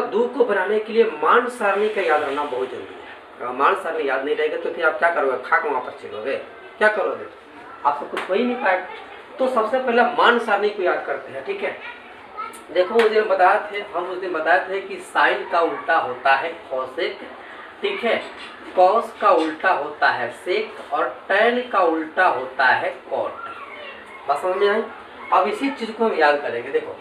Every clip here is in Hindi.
दो को बनाने के लिए मान सारणी का याद रखना बहुत जरूरी है। अगर मान सारणी याद नहीं रहेगा तो फिर आप क्या करोगे, खाक वहाँ पर चलोगे, क्या करोगे, आपको कुछ हो ही नहीं पाएगा। तो सबसे पहले मान सारणी को याद करते हैं, ठीक है। देखो उस दिन बताए थे कि साइन का उल्टा होता है कोसेक, ठीक है, कॉस का उल्टा होता है सेक और टैन का उल्टा होता है कॉट। बात समझ में आई। अब इसी चीज को हम याद करेंगे। देखो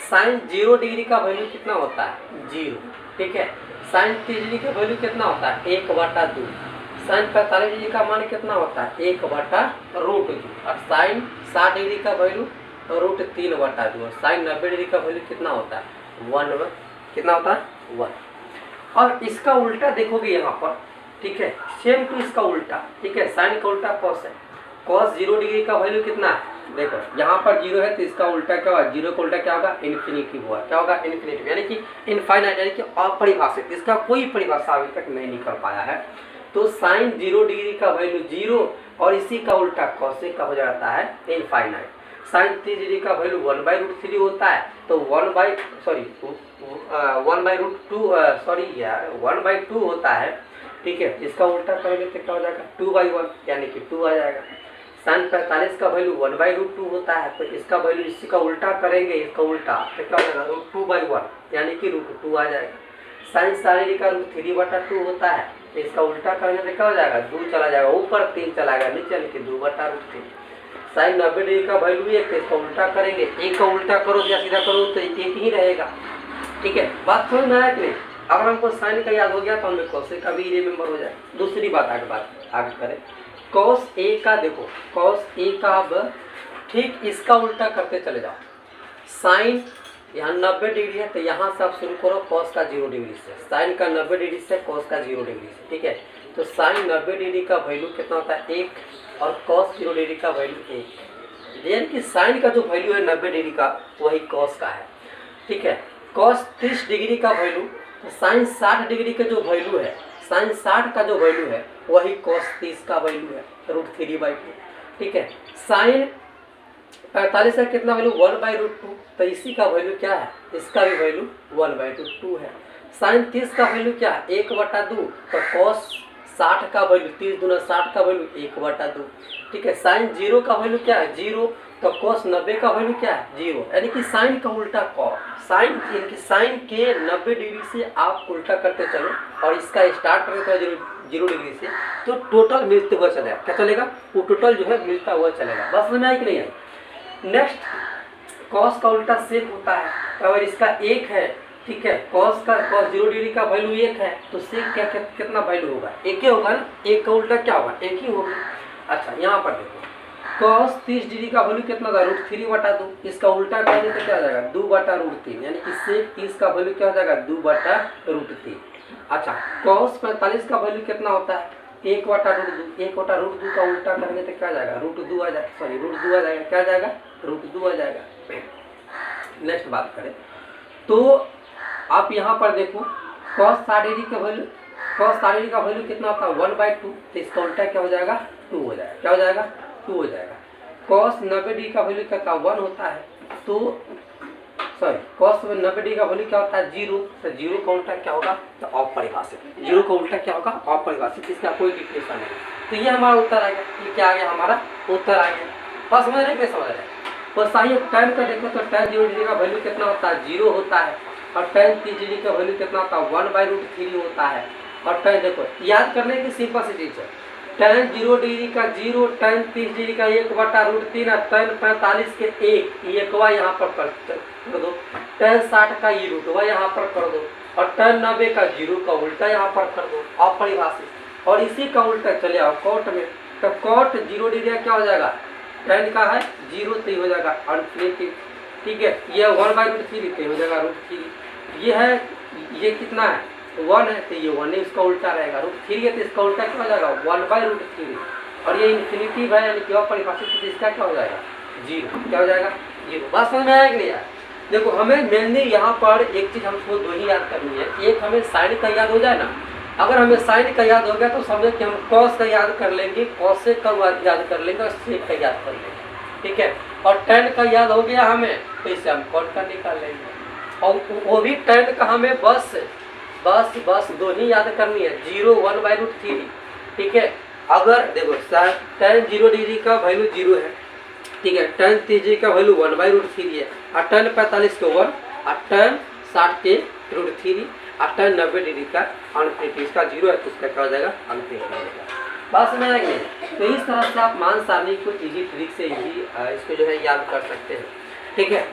साइन 0 डिग्री का वैल्यू कितना होता है, 0, ठीक है। साइन 30 डिग्री का वैल्यू कितना होता है, 1/2। साइन 45 डिग्री का मान कितना होता है, 1/√2। और साइन 60 डिग्री का वैल्यू √3/2। और साइन 90 डिग्री का वैल्यू कितना होता है, 1, कितना होता है, 1। और इसका उल्टा देखोगे यहाँ पर, ठीक है, सेम टू इसका उल्टा, ठीक है। साइन का उल्टा कॉस है, कॉस 0 डिग्री का वैल्यू कितना है, देखो यहाँ पर 0 है तो इसका उल्टा क्या होगा, 0 का उल्टा क्या होगा, इन्फिनिटी हुआ, क्या होगा, इन्फिनिटी, यानी कि इनफाइनाइट, यानी कि अपरिभाषित। इसका कोई परिभाषा अभी तक नहीं निकल पाया है। तो साइन 0 डिग्री का वैल्यू 0 और इसी का उल्टा कॉसेक का हो जाता है इनफाइनाइट। साइन 30 डिग्री का वैल्यू 1/√3 होता है, तो 1/2 होता है, ठीक है। इसका उल्टा करेंगे तो क्या हो जाएगा, 2/1, यानी कि 2 आ जाएगा। साइन 45 का वैल्यू 1/√2 होता है, तो इसका वैल्यू इसी का उल्टा करेंगे, इसका उल्टा तो क्या हो जाएगा, √2/1, यानी कि √2 आ जाएगा। साइन 60 डिग्री का √3/2 होता है, तो इसका उल्टा करेंगे तो क्या हो जाएगा, 2 चला जाएगा ऊपर, 3 चला जाएगा नीचे, यानी कि 2/√3। साइन 90 डिग्री का वैल्यू 1, तो इसका उल्टा करेंगे, 1 का उल्टा करो या सीधा करो तो 1 ही रहेगा, ठीक है। बात समझ में आया कि नहीं। अगर हमको साइन का याद हो गया तो हमें कॉसेक का भी रिमेंबर हो जाए। दूसरी बात आगे करें, कॉस ए का, देखो कॉस ए का अब ठीक इसका उल्टा करते चले जाओ। साइन यहाँ 90 डिग्री है, तो यहाँ से आप शुरू करो कॉस का 0 डिग्री से, साइन का 90 डिग्री से, कॉस का 0 डिग्री से, ठीक है। तो साइन 90 डिग्री का वैल्यू कितना होता है, 1, और कॉस 0 डिग्री का वैल्यू 1, यानी कि साइन का जो वैल्यू है 90 डिग्री का वही कॉस का है, ठीक है। कॉस 30 डिग्री का वैल्यू, तो साइन 60 डिग्री का जो वैल्यू है, साइन 60 का जो वैल्यू है वही कॉस 30 का वैल्यू है, √3/2, ठीक है। साइन 45 का कितना वैल्यू, 1/√2, तो इसी का वैल्यू क्या है, इसका भी वैल्यू 1/2 है। साइन 30 का वैल्यू क्या है, 1/2, तो कॉस 60 का वैल्यू 30 दूना 60 का वैल्यू 1/2, ठीक है। साइन 0 का वैल्यू क्या है, 0, तो कॉस 90 का वैल्यू क्या है, 0, यानी कि साइन का उल्टा कॉस। साइन के 90 डिग्री से आप उल्टा करते चलो और इसका स्टार्ट करें तो 0 डिग्री से, तो टोटल मिलते हुआ चलेगा, क्या चलेगा, वो टोटल जो है मिलता हुआ चलेगा। बस समझ में आया कि नहीं है। नेक्स्ट, कॉस का उल्टा सेक होता है, अगर इसका 1 है, ठीक है, कॉस 0 डिग्री का वैल्यू 1 है, तो सेक क्या कितना वैल्यू होगा, 1 ही होगा ना, 1 का उल्टा क्या होगा, 1 ही होगा। अच्छा यहाँ पर देखो, कॉस 30 डिग्री का वैल्यू कितना था, √3/2, इसका उल्टा करेंगे तो क्या हो जाएगा, 2/√3, यानी कि सेक 30 का वैल्यू क्या हो जाएगा, 2/√3। अच्छा, कॉस 45 का वैल्यू कितना होता है, 1/√2, 1/√2 का उल्टा करेंगे तो क्या आ जाएगा, √2 आ जाएगा, √2 आ जाएगा, क्या आ जाएगा, √2 आ जाएगा। नेक्स्ट बात करें तो आप यहाँ पर देखो, कॉस 60 डिग्री का वैल्यू, कॉस 60 डिग्री का वैल्यू कितना होता है, 1/2, तो इसका उल्टा क्या हो जाएगा, 2 हो जाएगा, क्या हो जाएगा, 2 हो जाएगा। कॉस 90 डिग्री का वैल्यू क्या था, 1 होता है, तो कॉस 90 डिग्री का वैल्यू क्या होता है, 0, तो 0 का उल्टा क्या होगा, तो अपरिभाषित, 0 का उल्टा क्या होगा, अपरिभाषित, इसका कोई डिफरेंस नहीं। तो ये हमारा उत्तर आ गया, ये क्या आ गया, हमारा उत्तर आ गया। बस समझ रहे हैं, समझ रहे हैं। और सही टैन का देखो तो टैन 0 डिग्री का वैल्यू कितना होता है, 0 होता है, और टैन 30 डिग्री का वैल्यू कितना होता है, 1/√3 होता है। और टैन देखो याद करने की सिंपल सी चीज है, टैन 0 डिग्री का 0, टैन 30 डिग्री का 1/√3, और टैन 45 के 1 यहाँ पर कर दो, टैन 60 का ये √1 यहाँ पर कर दो, और टैन 90 का 0 का उल्टा यहाँ पर कर दो, अपरिभाषित। और इसी का उल्टा चले आओ कॉट में, तो कॉट 0 डिग्री का क्या हो जाएगा, टैन का है 0, तो ये हो जाएगा अनफिनिटी, ठीक है। ये 1/√3 हो जाएगा √3, ये है, ये कितना है, 1 है, तो ये 1 है, इसका उल्टा रहेगा, √3 है, तो इसका उल्टा क्या हो जाएगा, 1/√3, और ये इन्फिनिटी है, यानी कि अपरिभाषित, तो इसका क्या हो जाएगा, 0, क्या हो जाएगा, 0। बात समझ में आया कि नहीं यार। देखो हमें मेनली यहाँ पर एक चीज़ हमको 2 ही याद करनी है, एक हमें साइन का याद हो जाए ना, अगर हमें साइन का याद हो गया तो समझे कि हम कॉस का याद कर लेंगे, कॉसेक का याद कर लेंगे, और सेक का याद कर लेंगे, ठीक है। और टैन का याद हो गया हमें, तो इसे हम कॉट का निकाल लेंगे। और वो भी tan का हमें बस दो ही याद करनी है, 0 1/√3। ठीक है, अगर देखो tan 0 डिग्री का वैल्यू 0 है, ठीक है, tan 30 का वैल्यू 1/√3 है, और tan 45 का 1, और tan 60 के √3, और tan 90 डिग्री का अनफिट, इसका 0 है तो उसका क्या हो जाएगा, अनफिट हो जाएगा। बात समझ आ गई? तो इस तरह से आप मान सारणी को इजी ट्रिक से ही इसको जो है याद कर सकते हैं। ठीक है।